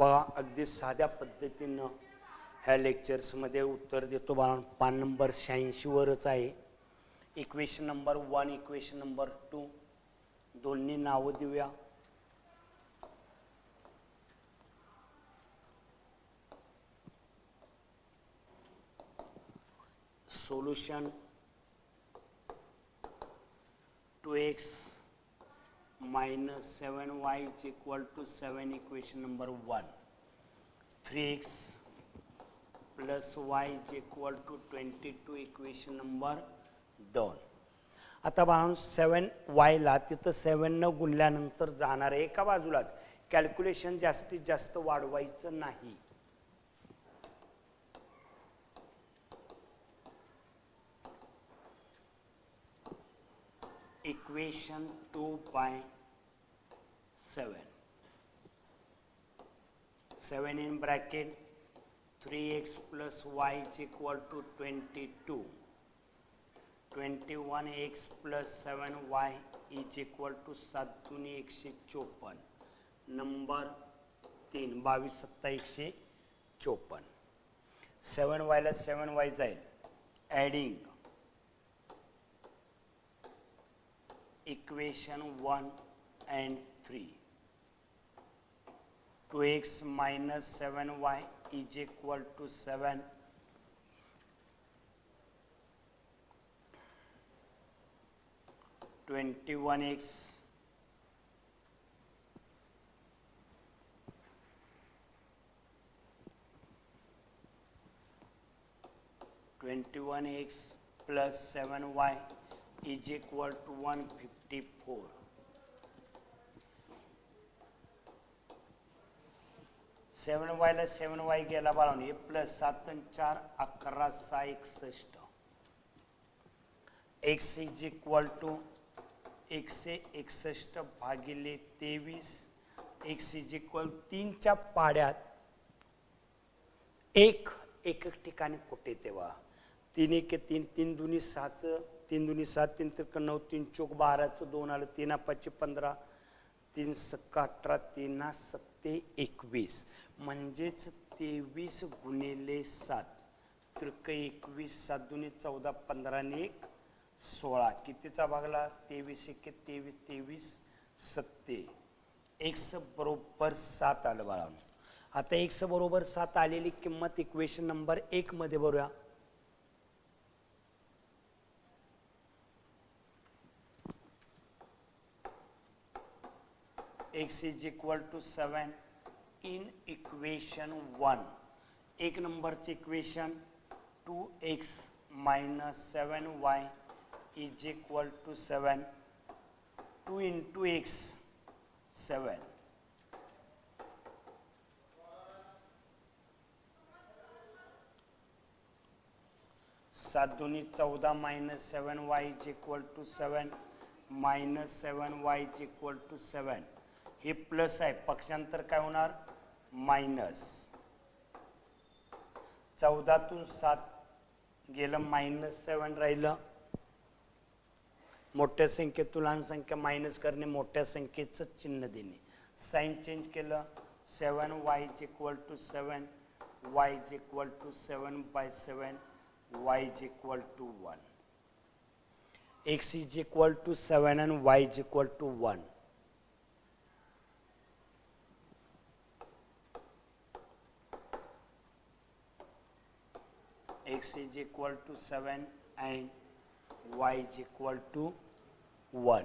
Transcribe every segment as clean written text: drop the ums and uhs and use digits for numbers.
बघा अगदी साध्या पद्धतीनं ह्या लेक्चर्समध्ये उत्तर देतो बाळांनो. पान नंबर 86 वरच आहे. इक्वेशन नंबर 1 इक्वेशन नंबर 2 दोन्ही नावं देऊया. Solution 2x minus 7y is equal to 7 equation number 1. 3x plus y is equal to 22 equation number 2. आता बाळांनो 7y ला तिथं 7 न गुणल्यानंतर जाणार आहे एका बाजूलाच. कॅल्क्युलेशन जास्तीत जास्त वाढवायचं नाही. Equation 2 by 7. 7 in bracket 3x plus y is equal to 22. 21x plus 7y is equal to 7 दूनी 154. नंबर 3 22 7 154. 7y ला 7y जाईल. Adding equation 1 and 3. 2x minus 7y is equal to 7. 21x plus 7y is equal to 154. 7y ला 7y गेला बाळांनो. हे plus 7 आणि 4 11 6 61. x is equal to 161 भागिले 23. x is equal 3 च्या पाड्यात एक ठिकाणी कुठे तेव्हा 3 1 3 3 दूनी 6 3 दूनी 7 3 त्रिक 9 3 चौक 12 2 आलं 3 5 15 3 6 18 3 7 21 म्हणजेच 23 गुणिले 7 त्रिक 21 7 दूनी 14 15 आणि 1 16 कितीचा भागला 23 1 23 23 7 x बरोबर 7 आलं बाळांनो. आता x बरोबर 7 आलेली किंमत इक्वेशन नंबर 1 मध्ये भरूया. x is equal to 7 in equation 1. एक नंबरचे equation 2x minus 7y is equal to 7. 2 into x 7. 7 दूनी 14 minus 7y is equal to 7 minus 7y is equal to 7. हे प्लस आहे पक्षांतर काय होणार मायनस. 14 तून 7 गेलं मायनस 7 राहिलं. मोठ्या संख्येतून लहान संख्या मायनस करणे मोठ्या संख्येचं चिन्ह देणे. साइन चेंज केलं 7y is equal to 7 y is equal to 7 by 7 y is equal to 1. x is equal to 7 and y is equal to 1. x is equal to 7 and y is equal to 1.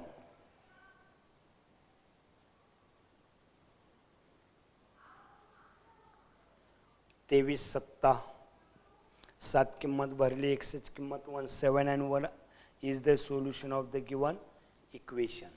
तेवीस 7 7 किंमत भरली. x ची किंमत 1 7 and 1 is the solution of the given equation.